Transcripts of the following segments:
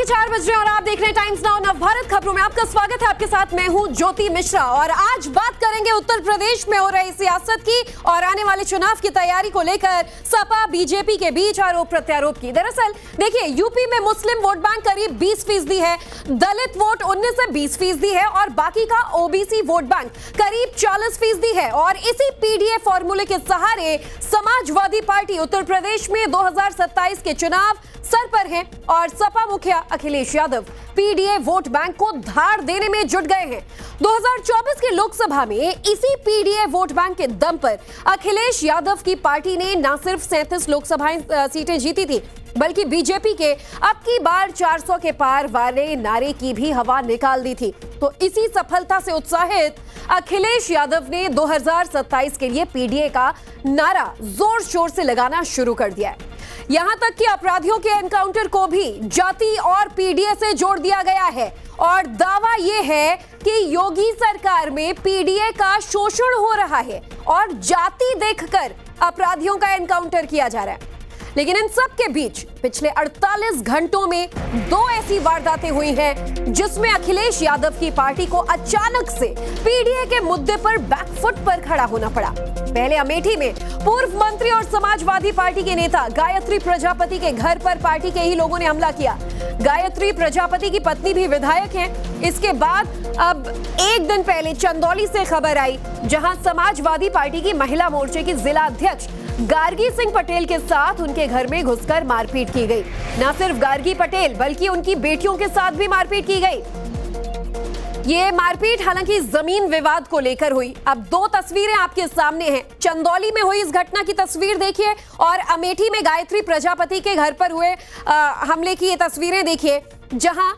के 4 बज रहे हैं और आप देख रहे हैं टाइम्स नाउ नवभारत खबरों में आपका स्वागत है। आपके साथ मैं हूं ज्योति मिश्रा और आज बात करेंगे उत्तर प्रदेश में हो रही सियासत की और आने वाले चुनाव की तैयारी को लेकर सपा बीजेपी के बीच आरोप प्रत्यारोप की। दरअसल देखिए, यूपी में मुस्लिम वोट बैंक करीब 20% है, दलित वोट 19 से 20% है और बाकी का ओबीसी वोट बैंक करीब 40% है। और इसी पीडीए फॉर्मूले के सहारे समाजवादी पार्टी उत्तर प्रदेश में 2027 के चुनाव सर पर है और सपा मुखिया Akhilesh Yadav PDA vote bank को धार देने में जुट गए हैं। 2024 की लोकसभा में इसी पीडीए वोट बैंक के दम पर अखिलेश यादव की पार्टी ने न सिर्फ 37 लोकसभा सीटें जीती थी, बल्कि बीजेपी के अब की बार 400 के पार वाले नारे की भी हवा निकाल दी थी। तो इसी सफलता से उत्साहित अखिलेश यादव ने 2027 के लिए पीडीए का नारा जोर शोर से लगाना शुरू कर दिया है। यहां तक कि अपराधियों के एनकाउंटर को भी जाति और पीडीए से जोड़ दिया गया है और दावा यह है कि योगी सरकार में पीडीए का शोषण हो रहा है और जाति देखकर अपराधियों का एनकाउंटर किया जा रहा है। लेकिन इन सब के बीच पिछले 48 घंटों में 2 ऐसी वारदातें हुई हैं जिसमें अखिलेश यादव की पार्टी को अचानक से पीडीए के मुद्दे पर बैकफुट पर खड़ा होना पड़ा। पहले अमेठी में पूर्व मंत्री और समाजवादी पार्टी के नेता गायत्री प्रजापति के घर पर पार्टी के ही लोगों ने हमला किया। गायत्री प्रजापति की पत्नी भी विधायक हैं। इसके बाद अब एक दिन पहले चंदौली से खबर आई, जहां समाजवादी पार्टी की महिला मोर्चे की जिला अध्यक्ष गार्गी सिंह पटेल के साथ उनके घर में घुसकर मारपीट की गई। न सिर्फ गार्गी पटेल बल्कि उनकी बेटियों के साथ भी मारपीट की गई। ये मारपीट हालांकि जमीन विवाद को लेकर हुई। अब 2 तस्वीरें आपके सामने हैं। चंदौली में हुई इस घटना की तस्वीर देखिए और अमेठी में गायत्री प्रजापति के घर पर हुए हमले की ये तस्वीरें देखिए, जहां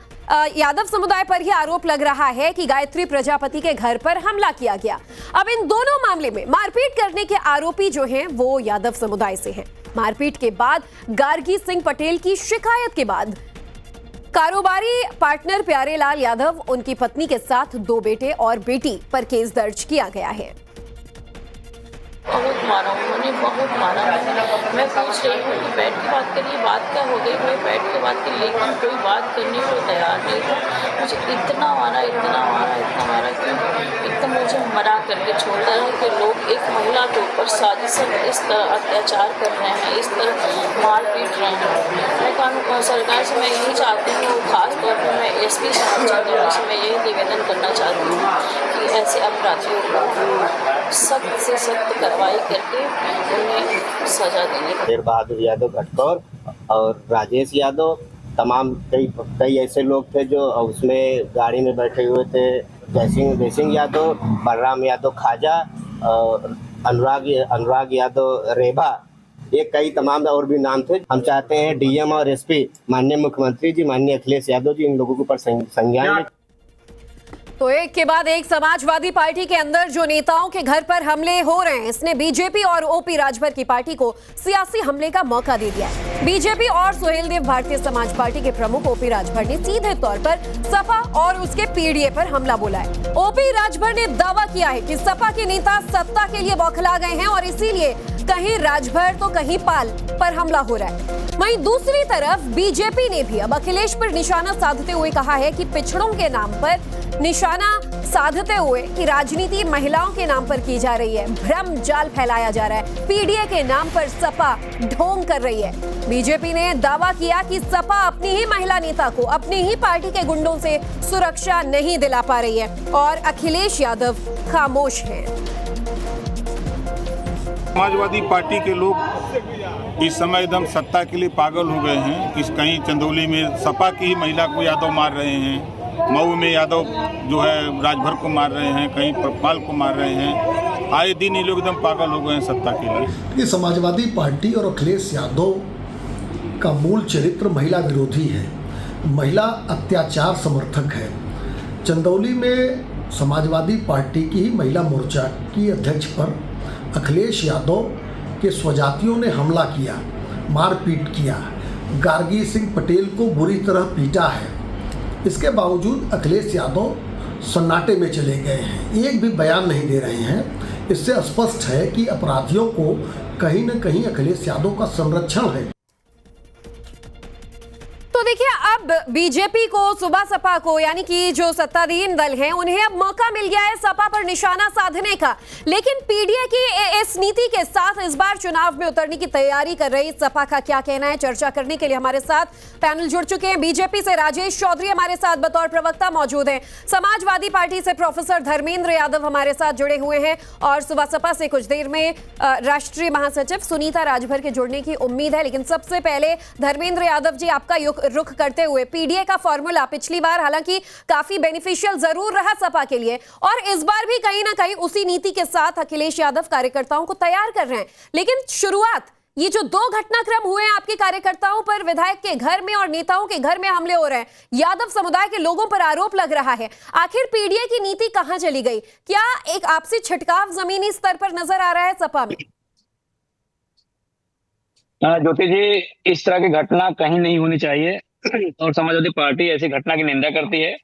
यादव समुदाय पर ही आरोप लग रहा है कि गायत्री प्रजापति के घर पर हमला किया गया। अब इन दोनों मामले में मारपीट करने के आरोपी जो हैं वो यादव समुदाय से हैं। मारपीट के बाद गार्गी सिंह पटेल की शिकायत के बाद कारोबारी पार्टनर प्यारेलाल यादव, उनकी पत्नी के साथ 2 बेटे और बेटी पर केस दर्ज किया गया है। बहुत मारा उन्होंने, बहुत मारा। मैं पूछ रही हूँ कि बैठ के बात करिए, बात क्या हो गई, मैं बैठ के बात की, लेकिन कोई बात करने को तैयार नहीं था। मुझे इतना मारा, इतना मारा, इतना मारा कि एकदम मुझे मरा करके छोड़ रहा है कि लोग एक महिला के ऊपर साजिशन इस तरह अत्याचार कर रहे हैं, इस तरह मार पीट रहे हैं। मैं कानून सरकार से मैं यही चाहती हूँ, खासतौर पर मैं एसपी साहब से मैं यही निवेदन करना चाहती हूँ कि ऐसे अपराधियों को सख्त से सख्त कार्रवाई करके उन्हें सजा देने। शेर बहादुर यादव घटकौर और राजेश यादव, तमाम कई ऐसे लोग थे जो उसमें गाड़ी में बैठे हुए थे। जय सिंह यादव, बलराम यादव खाजा और अनुराग यादव रेबा, ये कई तमाम और भी नाम थे। हम चाहते हैं डीएम और एसपी माननीय मुख्यमंत्री जी, माननीय अखिलेश यादव जी, इन लोगों के ऊपर संज्ञान। तो एक के बाद एक समाजवादी पार्टी के अंदर जो नेताओं के घर पर हमले हो रहे हैं, इसने बीजेपी और ओपी राजभर की पार्टी को सियासी हमले का मौका दे दिया है। बीजेपी और सुहेलदेव भारतीय समाज पार्टी के प्रमुख ओपी राजभर ने सीधे तौर पर सपा और उसके पीडीए पर हमला बोला है। ओपी राजभर ने दावा किया है कि सपा के नेता सत्ता के लिए बौखला गए हैं और इसीलिए कहीं राजभर तो कहीं पाल पर हमला हो रहा है। वहीं दूसरी तरफ बीजेपी ने भी अब अखिलेश पर निशाना साधते हुए कहा है कि पिछड़ों के नाम पर निशाना साधते हुए कि राजनीति महिलाओं के नाम पर की जा रही है, भ्रम जाल फैलाया जा रहा है, पीडीए के नाम पर सपा ढोंग कर रही है। बीजेपी ने दावा किया कि सपा अपनी ही महिला नेता को अपनी ही पार्टी के गुंडों से सुरक्षा नहीं दिला पा रही है और अखिलेश यादव खामोश हैं। समाजवादी पार्टी के लोग इस समय एकदम सत्ता के लिए पागल हो गए हैं। कि कहीं चंदौली में सपा की ही महिला को यादव मार रहे हैं, मऊ में यादव जो है राजभर को मार रहे हैं, कहीं पाल को मार रहे हैं। आए दिन ये लोग एकदम पागल हो गए हैं सत्ता के लिए। ये समाजवादी पार्टी और अखिलेश यादव का मूल चरित्र महिला विरोधी है, महिला अत्याचार समर्थक है। चंदौली में समाजवादी पार्टी की ही महिला मोर्चा की अध्यक्ष पर अखिलेश यादव के स्वजातियों ने हमला किया, मारपीट किया, गार्गी सिंह पटेल को बुरी तरह पीटा है। इसके बावजूद अखिलेश यादव सन्नाटे में चले गए हैं, एक भी बयान नहीं दे रहे हैं। इससे स्पष्ट है कि अपराधियों को कहीं न कहीं अखिलेश यादव का संरक्षण है। तो देखिए, अब बीजेपी को, सुबह सपा को, यानी कि जो सत्ताधीन दल हैं, उन्हें अब मौका मिल गया है सपा पर निशाना साधने का। लेकिन पीडीए की इस नीति के साथ इस बार चुनाव में उतरने की तैयारी कर रही सपा का क्या कहना है, चर्चा करने के लिए हमारे साथ पैनल जुड़ चुके हैं। बीजेपी से राजेश चौधरी हमारे साथ बतौर प्रवक्ता मौजूद हैं, समाजवादी पार्टी से प्रोफेसर धर्मेंद्र यादव हमारे साथ जुड़े हुए हैं, और सुबह सपा से कुछ देर में राष्ट्रीय महासचिव सुनीता राजभर के जुड़ने की उम्मीद है। लेकिन सबसे पहले धर्मेंद्र यादव जी, आपका रुख करते हुए, पीडीए का फॉर्मूला पिछली बार हालांकि काफी बेनिफिशियल जरूर रहा सपा के लिए, और इस बार भी कहीं ना कहीं उसी नीति के साथ अखिलेश यादव कार्यकर्ताओं को तैयार कर रहे हैं। लेकिन शुरुआत, ये जो 2 घटनाक्रम हुए हैं आपके कार्यकर्ताओं पर, विधायक के घर में और नेताओं के घर में हमले हो रहे हैं, यादव समुदाय के लोगों पर आरोप लग रहा है, आखिर पीडीए की नीति कहां चली गई? क्या एक आपसी छिटकाव जमीनी स्तर पर नजर आ रहा है सपा में? ज्योति जी, इस तरह की घटना कहीं नहीं होनी चाहिए और समाजवादी पार्टी ऐसी घटना की निंदा करती है,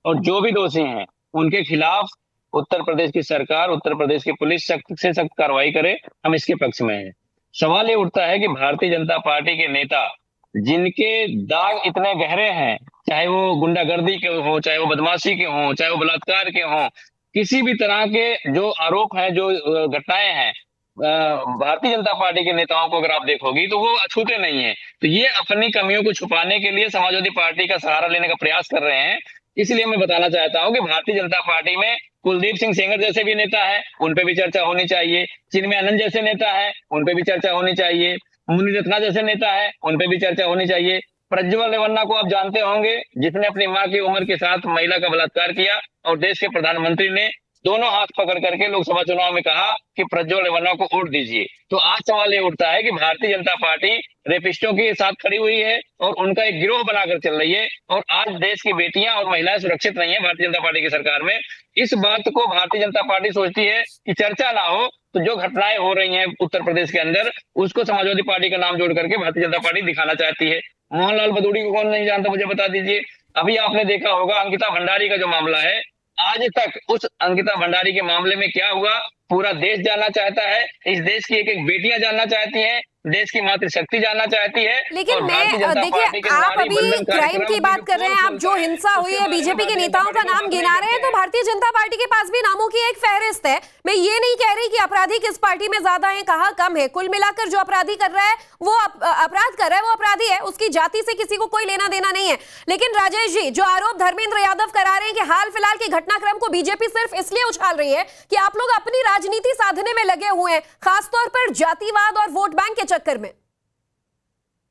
और जो भी दोषी हैं उनके खिलाफ उत्तर प्रदेश की सरकार, उत्तर प्रदेश की पुलिस सख्त से सख्त कार्रवाई करे, हम इसके पक्ष में हैं। सवाल ये उठता है कि भारतीय जनता पार्टी के नेता जिनके दाग इतने गहरे हैं, चाहे वो गुंडागर्दी के हो, चाहे वो बदमाशी के हों, चाहे वो बलात्कार के हों, किसी भी तरह के जो आरोप हैं, जो घटनाएं हैं, भारतीय जनता पार्टी के नेताओं को अगर आप देखोगी तो वो अछूते नहीं है। तो ये अपनी कमियों को छुपाने के लिए समाजवादी पार्टी का सहारा लेने का प्रयास कर रहे हैं। इसलिए मैं बताना चाहता हूं कि भारतीय जनता पार्टी में कुलदीप सिंह सेंगर जैसे भी नेता है, उन पे भी चर्चा होनी चाहिए। चिन्मय आनंद जैसे नेता है, उन पे भी चर्चा होनी चाहिए। मुनि रत्ना जैसे नेता है, उन पे भी चर्चा होनी चाहिए। प्रज्वल रेवन्ना को आप जानते होंगे, जिसने अपनी मां की उम्र के साथ महिला का बलात्कार किया, और देश के प्रधानमंत्री ने दोनों हाथ पकड़ करके लोकसभा चुनाव में कहा कि प्रज्वल रेवन्ना को वोट दीजिए। तो आज सवाल ये उठता है कि भारतीय जनता पार्टी रेपिस्टों के साथ खड़ी हुई है और उनका एक गिरोह बनाकर चल रही है, और आज देश की बेटियां और महिलाएं सुरक्षित नहीं है भारतीय जनता पार्टी की सरकार में। इस बात को भारतीय जनता पार्टी सोचती है कि चर्चा ना हो, तो जो घटनाएं हो रही हैं उत्तर प्रदेश के अंदर, उसको समाजवादी पार्टी का नाम जोड़ करके भारतीय जनता पार्टी दिखाना चाहती है। मोहनलाल भदौड़ी को कौन नहीं जानता, मुझे बता दीजिए। अभी आपने देखा होगा अंकिता भंडारी का जो मामला है, आज तक उस अंकिता भंडारी के मामले में क्या हुआ पूरा देश जानना चाहता है। इस देश की एक एक बेटियां जानना चाहती हैं, देश की मातृशक्ति जानना चाहती है। लेकिन मैं देखिए, आप अभी क्राइम की बात कर रहे हैं, आप जो हिंसा हुई है, बीजेपी के नेताओं का नाम गिना रहे हैं, तो भारतीय जनता पार्टी के पास भी नामों की एक फहरिस्त है। मैं ये नहीं कह रही कि अपराधी किस पार्टी में ज्यादा है, कहाँ कम है। कुल मिलाकर जो अपराधी कर रहा है वो अपराध कर रहा है, वो अपराधी है, उसकी जाति से किसी को कोई लेना देना नहीं है। लेकिन राजेश जी, जो आरोप धर्मेंद्र यादव करा रहे हैं कि हाल फिलहाल के घटनाक्रम को बीजेपी सिर्फ इसलिए उछाल रही है कि आप लोग अपनी राजनीति साधने में लगे हुए हैं, खासतौर पर जातिवाद और वोट बैंक के चक्कर में।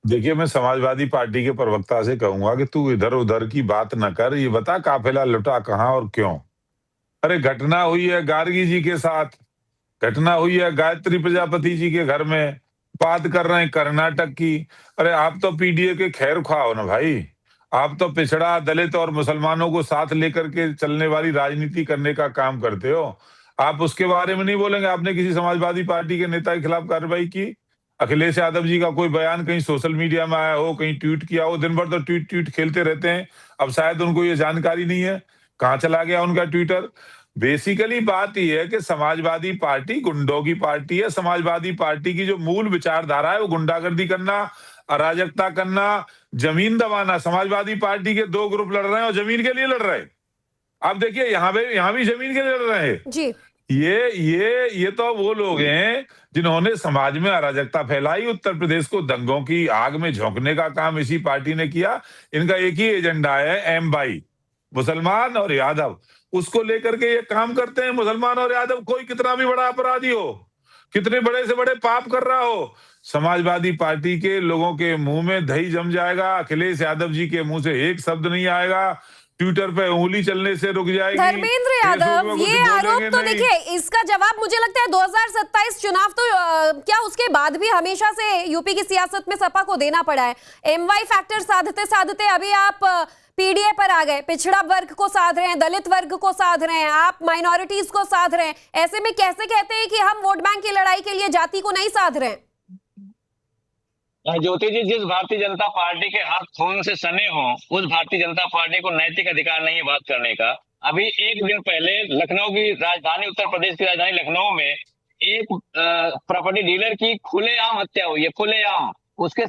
देखिए, मैं समाजवादी पार्टी के प्रवक्ता से कहूंगा कि तू इधर उधर की बात न कर, ये बता काफिला लुटा कहां और क्यों। अरे घटना हुई है गार्गी जी के साथ, घटना हुई है गायत्री प्रजापति जी के घर में, बात कर रहे हैं कर्नाटक की। अरे आप तो पीडीए के खैर खा हो ना भाई, आप तो पिछड़ा, दलित और मुसलमानों को साथ लेकर के चलने वाली राजनीति करने का काम करते हो। आप उसके बारे में नहीं बोलेंगे आपने किसी समाजवादी पार्टी के नेता के खिलाफ कार्रवाई की? अखिलेश यादव जी का कोई बयान कहीं सोशल मीडिया में आया हो, कहीं ट्वीट किया हो? दिन भर तो ट्वीट खेलते रहते हैं, अब शायद उनको ये जानकारी नहीं है कहाँ चला गया उनका ट्विटर। बेसिकली बात यह है कि समाजवादी पार्टी गुंडों की पार्टी है। समाजवादी पार्टी की जो मूल विचारधारा है वो गुंडागर्दी करना, अराजकता करना, जमीन दबाना। समाजवादी पार्टी के 2 ग्रुप लड़ रहे हैं और जमीन के लिए लड़ रहे हैं। आप देखिए यहाँ भी जमीन के लिए लड़ रहे हैं जी। ये तो वो लोग हैं जिन्होंने समाज में अराजकता फैलाई, उत्तर प्रदेश को दंगों की आग में झोंकने का काम इसी पार्टी ने किया। इनका एक ही एजेंडा है, एम-22, मुसलमान और यादव, उसको लेकर के ये काम करते हैं। मुसलमान और यादव कोई कितना भी बड़ा अपराधी हो, कितने बड़े से बड़े पाप कर रहा हो, समाजवादी पार्टी के लोगों के मुंह में दही जम जाएगा। अखिलेश यादव जी के मुंह से एक शब्द नहीं आएगा, ट्विटर पे उंगली चलने से रुक जाएगी। धर्मेंद्र यादव, ये आरोप तो देखिए, इसका जवाब मुझे लगता है 2027 चुनाव तो क्या उसके बाद भी हमेशा से यूपी की सियासत में सपा को देना पड़ा है। एमवाई फैक्टर साधते साधते अभी आप पीडीए पर आ गए, पिछड़ा वर्ग को साध रहे हैं, दलित वर्ग को साध रहे हैं, आप माइनॉरिटीज को साध रहे हैं। ऐसे में कैसे कहते हैं कि हम वोट बैंक की लड़ाई के लिए जाति को नहीं साध रहे हैं? ज्योति जी, जिस भारतीय जनता पार्टी के हाथ खून से सने हो, उस भारतीय जनता पार्टी को नैतिक अधिकार नहीं है बात करने का। अभी एक दिन पहले लखनऊ की राजधानी, उत्तर प्रदेश की राजधानी लखनऊ में एक प्रॉपर्टी डीलर की खुलेआम हत्या हुई है, खुलेआम। उसके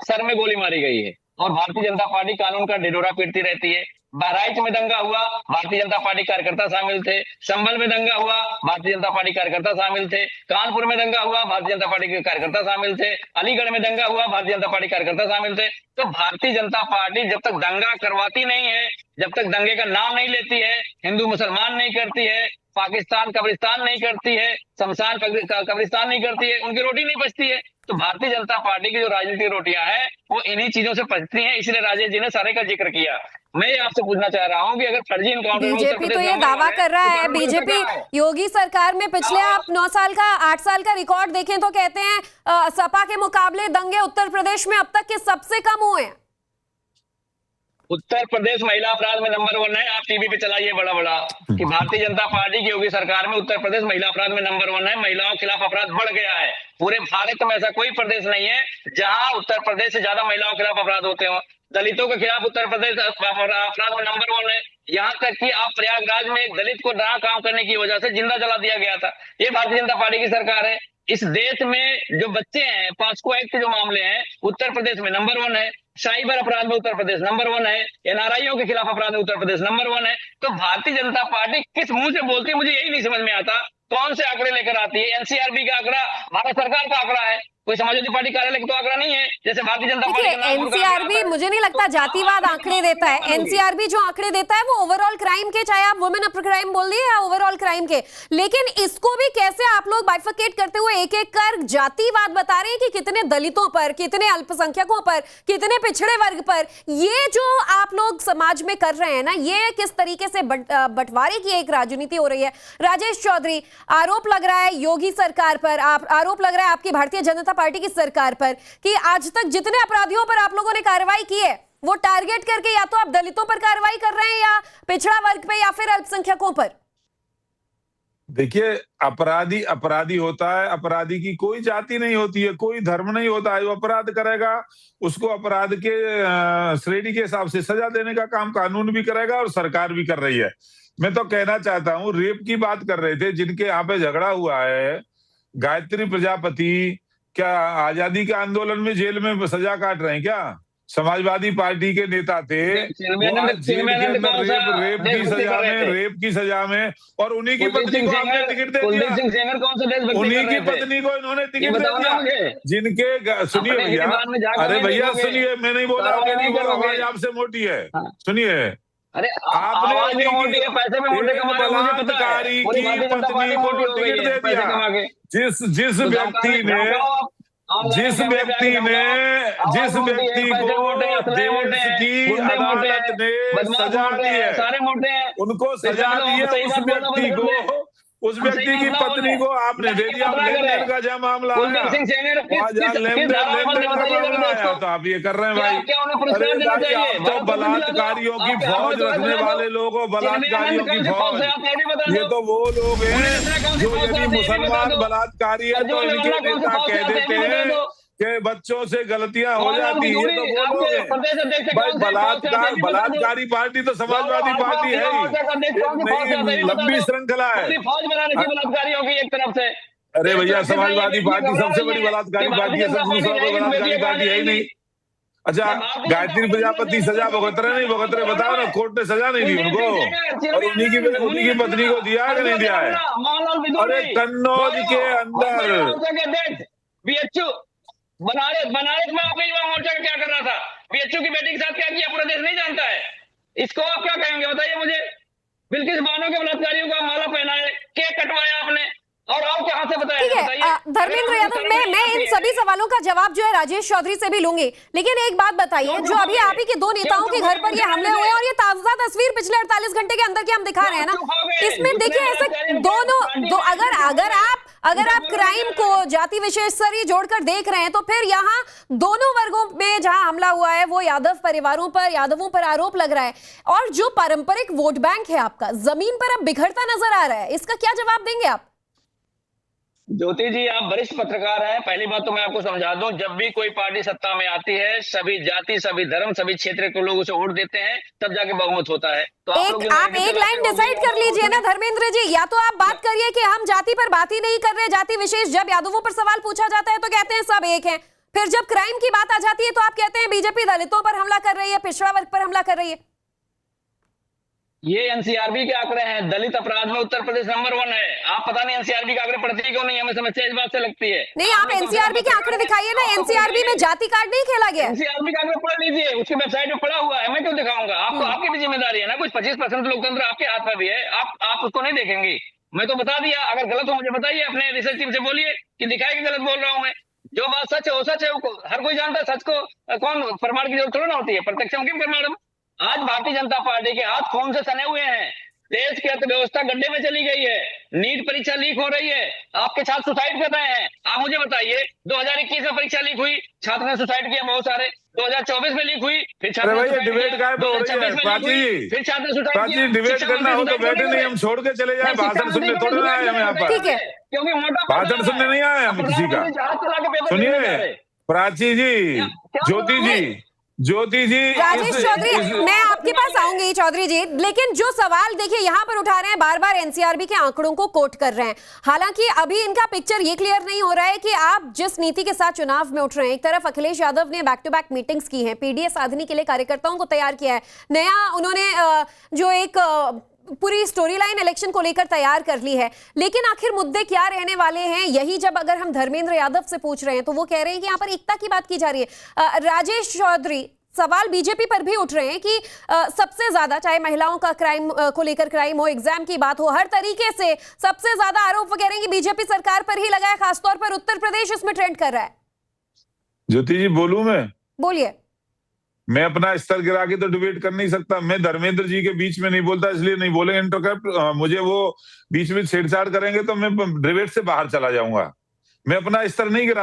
सर में गोली मारी गई है। और भारतीय जनता पार्टी कानून का ढिढोरा पीटती रहती है। बहराइच में दंगा हुआ, भारतीय जनता पार्टी कार्यकर्ता शामिल थे। संभल में दंगा हुआ, भारतीय जनता पार्टी कार्यकर्ता शामिल थे। कानपुर में दंगा हुआ, भारतीय जनता पार्टी के कार्यकर्ता शामिल थे। अलीगढ़ में दंगा हुआ, भारतीय जनता पार्टी कार्यकर्ता शामिल थे। तो भारतीय जनता पार्टी जब तक दंगा करवाती नहीं है, जब तक दंगे का नाम नहीं लेती है, हिंदू मुसलमान नहीं करती है, पाकिस्तान कब्रिस्तान नहीं करती है, शमशान कब्रिस्तान नहीं करती है, उनकी रोटी नहीं बचती है। तो भारतीय जनता पार्टी की जो राजनीतिक रोटियां हैं वो इन्हीं चीजों से पचती हैं। इसलिए राजेश जी ने सारे का जिक्र किया। मैं आपसे पूछना चाह रहा हूं कि अगर फर्जी इनकाउंटर बीजेपी तो ये दावा कर रहा है, बीजेपी योगी सरकार में पिछले आप 9 साल का 8 साल का रिकॉर्ड देखें तो कहते हैं सपा के मुकाबले दंगे उत्तर प्रदेश में अब तक के सबसे कम हुए हैं। उत्तर प्रदेश महिला अपराध में नंबर 1 है। आप टीवी पे चलाइए बड़ा बड़ा कि भारतीय जनता पार्टी की योगी सरकार में उत्तर प्रदेश महिला अपराध में नंबर 1 है। महिलाओं के खिलाफ अपराध बढ़ गया है। पूरे भारत में ऐसा कोई प्रदेश नहीं है जहां उत्तर प्रदेश से ज्यादा महिलाओं के खिलाफ अपराध होते हो। दलितों के खिलाफ उत्तर प्रदेश अपराध में नंबर 1 है। यहाँ तक कि आप प्रयागराज में एक दलित को नया काम करने की वजह से जिंदा जला दिया गया था। ये भारतीय जनता पार्टी की सरकार है। इस देश में जो बच्चे हैं, पॉस्को एक्ट के जो मामले हैं, उत्तर प्रदेश में नंबर 1 है। साइबर अपराध में उत्तर प्रदेश नंबर 1 है। एनआरआईओ के खिलाफ अपराध में उत्तर प्रदेश नंबर 1 है। तो भारतीय जनता पार्टी किस मुंह से बोलती है, मुझे यही नहीं समझ में आता। कौन से आंकड़े लेकर आती है? एनसीआरबी का आंकड़ा भारत सरकार का आंकड़ा है, कोई समाजवादी पार्टी कार्यालय का तो आंकड़ा नहीं है। जैसे भारतीय जनता पार्टी एनसीआरबी मुझे नहीं लगता जातिवाद आंकड़े देता है। एनसीआरबी जो आंकड़े देता है वो ओवरऑल क्राइम के, चाहे आप वुमेन अप क्राइम बोल दिए या ओवरऑल क्राइम के, लेकिन इसको भी कैसे आप लोग बाइफरकेट करते हुए एक एक कर जातिवाद बता रहे हैं कि कितने दलितों पर, कितने अल्पसंख्यकों पर, कितने पिछड़े वर्ग पर। ये जो आप लोग समाज में कर रहे हैं ना, ये किस तरीके से बंटवारे की एक राजनीति हो रही है। राजेश चौधरी, आरोप लग रहा है योगी सरकार पर, आरोप लग रहा है आपकी भारतीय जनता पार्टी की सरकार पर कि आज तक जितने अपराधियों पर आप लोगों ने कार्रवाई की है वो टारगेट करके या तो आप दलितों पर कार्रवाई कर रहे हैं या पिछड़ा वर्ग पे या फिर अल्पसंख्यकों पर। देखिए, अपराधी अपराधी होता है। अपराधी की कोई जाति नहीं होती है, कोई धर्म नहीं होता है। जो अपराध करेगा उसको अपराध के श्रेणी के हिसाब से सजा देने का काम कानून भी करेगा और सरकार भी कर रही है। मैं तो कहना चाहता हूं, रेप की बात कर रहे थे, जिनके यहाँ पे झगड़ा हुआ है, गायत्री प्रजापति क्या आजादी के आंदोलन में जेल में सजा काट रहे हैं क्या? समाजवादी पार्टी के नेता थे, वो आज जेल के अंदर रेप की सजा में, और उन्हीं की पत्नी को आपने टिकट दे दिया। उन्हीं की पत्नी को इन्होंने टिकट दे दिया। जिनके, सुनिए भैया, अरे भैया सुनिए, मैं नहीं बोला, आवाज आपसे मोटी है, सुनिए। अरे आपने पैसे में मोटे बलात्कारी की पत्नी को टिकट दे दिया। जिस व्यक्ति को देश की अदालत ने सजा दी है, सारे मोटे हैं, उनको सजा दी है। उस व्यक्ति की पत्नी को आपने दे दिया। लेन-देन का जब मामला आया, तो आप ये कर रहे हैं भाई। अरे भाई, आप तो बलात्कारियों की फौज रखने वाले लोगों, बलात्कारियों की फौज, ये तो वो लोग हैं जो यदि मुसलमान बलात्कारी है तो इनके नेता कह देते हैं कि बच्चों से गलतियां हो जाती है। ये तो वो लोग हैं भाई। बलात्कारी पार्टी तो समाजवादी पार्टी है ही, नई लंबी श्रृंखला है बलात्कारियों की एक तरफ से। अरे भैया, समाजवादी पार्टी सबसे बड़ी बलात्कारी पार्टी है, बलात्कारी पार्टी है ही नहीं। अच्छा, गायत्री प्रजापति सजा भुगत रहे नहीं भुगत रहे, बताओ ना, कोर्ट ने सजा नहीं दी उनको, और उन्हीं की पत्नी को दिया है कि नहीं दिया है? अरे कन्नौज के अंदर बनारस में आपने युवा मोर्चा क्या कर रहा था? बीएचयू की बेटी के साथ क्या किया पूरा देश नहीं जानता है। इसको आप क्या कहेंगे बताइए मुझे? बिल्किस बानो के बलात्कारियों को माला पहनाए, केक कटवाया आपने, और कहां से बताया? ठीक है धर्मेंद्र यादव, मैं इन सभी सवालों का जवाब जो है राजेश चौधरी से भी लूंगी, लेकिन एक बात बताइए, जो अभी आप ही के 2 नेताओं के घर पर ये हमले हुए और ये ताजा तस्वीर पिछले 48 घंटे के अंदर की हम दिखा रहे हैं ना, इसमें देखिए ऐसे दोनों अगर आप क्राइम को जाति विशेष से जोड़कर देख रहे हैं तो फिर यहाँ दोनों वर्गों में जहां हमला हुआ है वो यादव परिवारों पर, यादवों पर आरोप लग रहा है, और जो पारंपरिक वोट बैंक है आपका जमीन पर अब बिखरता नजर आ रहा है। इसका क्या जवाब देंगे आप? ज्योति जी, आप वरिष्ठ पत्रकार हैं। पहली बात तो मैं आपको समझा दूं, जब भी कोई पार्टी सत्ता में आती है, सभी जाति, सभी धर्म, सभी क्षेत्र के लोग उसे वोट देते हैं, तब जाके बहुमत होता है। तो आप एक लाइन डिसाइड कर लीजिए ना धर्मेंद्र जी, या तो आप बात करिए कि हम जाति पर बात ही नहीं कर रहे, जाति विशेष, जब यादवों पर सवाल पूछा जाता है तो कहते हैं सब एक हैं, फिर जब क्राइम की बात आ जाती है तो आप कहते हैं बीजेपी दलितों पर हमला कर रही है, पिछड़ा वर्ग पर हमला कर रही है। ये एनसीआरबी के आंकड़े हैं, दलित अपराध में उत्तर प्रदेश नंबर 1 है। आप पता नहीं एनसीआरबी के आंकड़े पढ़ती क्यों नहीं, हमें समस्या इस बात से लगती है। नहीं, आप एनसीआरबी के आंकड़े दिखाइए ना। एनसीआरबी में जाति कार्ड नहीं खेला गया। एनसीआरबी का आंकड़े पढ़ लीजिए, उसकी वेबसाइट पे पड़ा हुआ है, मैं क्यों दिखाऊंगा आपको? आपकी भी जिम्मेदारी है ना, कुछ 25% लोकतंत्र आपके हाथ में भी है, आप उसको नहीं देखेंगे। मैं तो बता दिया, अगर गलत हो मुझे बताइए, अपने रिसर्च टीम से बोलिए कि दिखाए कि गलत बोल रहा हूं मैं। जो बात सच है वो सच है, हर कोई जानता है। सच को कौन प्रमाण की जरूरत थोड़ी ना होती है, प्रत्यक्ष किम प्रमाणम। आज भारतीय जनता पार्टी के हाथ खून से सने हुए हैं, देश की अर्थव्यवस्था गड्ढे में चली गई है, नीट परीक्षा लीक हो रही है, आपके छात्र सुसाइड कर रहे हैं। आप मुझे बताइए, 2021 में परीक्षा लीक हुई, छात्र ने सुसाइड किया बहुत सारे, 2024 में लीक हुई, फिर छात्र ने सुसाइड किया, 2026 में लीक हुई, फिर छात्र ने सुसाइड किया। डिबेट करना हो तो बैठे नहीं, हम छोड़ के चले जाए, भाषण सुनने थोड़ी ना आए हम यहाँ पर। ठीक है, क्योंकि मोटा भाषण सुनने नहीं आए हम किसी का। सुनिए प्राची जी, ज्योति जी, राजेश चौधरी, मैं आपके पास आऊंगी चौधरी जी, लेकिन जो सवाल देखिए यहाँ पर उठा रहे हैं, बार बार एनसीआरबी के आंकड़ों को कोट कर रहे हैं। हालांकि अभी इनका पिक्चर ये क्लियर नहीं हो रहा है कि आप जिस नीति के साथ चुनाव में उठ रहे हैं, एक तरफ अखिलेश यादव ने बैक टू बैक मीटिंग्स की हैं, पीडीए साधने के लिए कार्यकर्ताओं को तैयार किया है, नया उन्होंने जो एक पूरी स्टोरी लाइन इलेक्शन को लेकर तैयार कर ली है, लेकिन आखिर मुद्दे क्या रहने वाले हैं, यही जब अगर हम धर्मेंद्र यादव से पूछ रहे हैं तो वो कह रहे हैं कि यहाँ पर एकता की बात की जा रही है। राजेश चौधरी, सवाल बीजेपी पर भी उठ रहे हैं कि सबसे ज्यादा, चाहे महिलाओं का क्राइम को लेकर क्राइम हो, एग्जाम की बात हो, हर तरीके से सबसे ज्यादा आरोप वो कह रहे हैं कि बीजेपी सरकार पर ही लगा है, खासतौर पर उत्तर प्रदेश इसमें ट्रेंड कर रहा है। ज्योति जी बोलूं मैं? बोलिए। मैं अपना स्तर गिरा के तो डिबेट कर नहीं सकता, मैं धर्मेंद्र जी के बीच में नहीं बोलता, इसलिए नहीं बोलेंगे इंटरकप्ट, मुझे वो बीच में छेड़छाड़ करेंगे तो मैं डिबेट से बाहर चला जाऊंगा। मैं अपना स्तर नहीं गिरा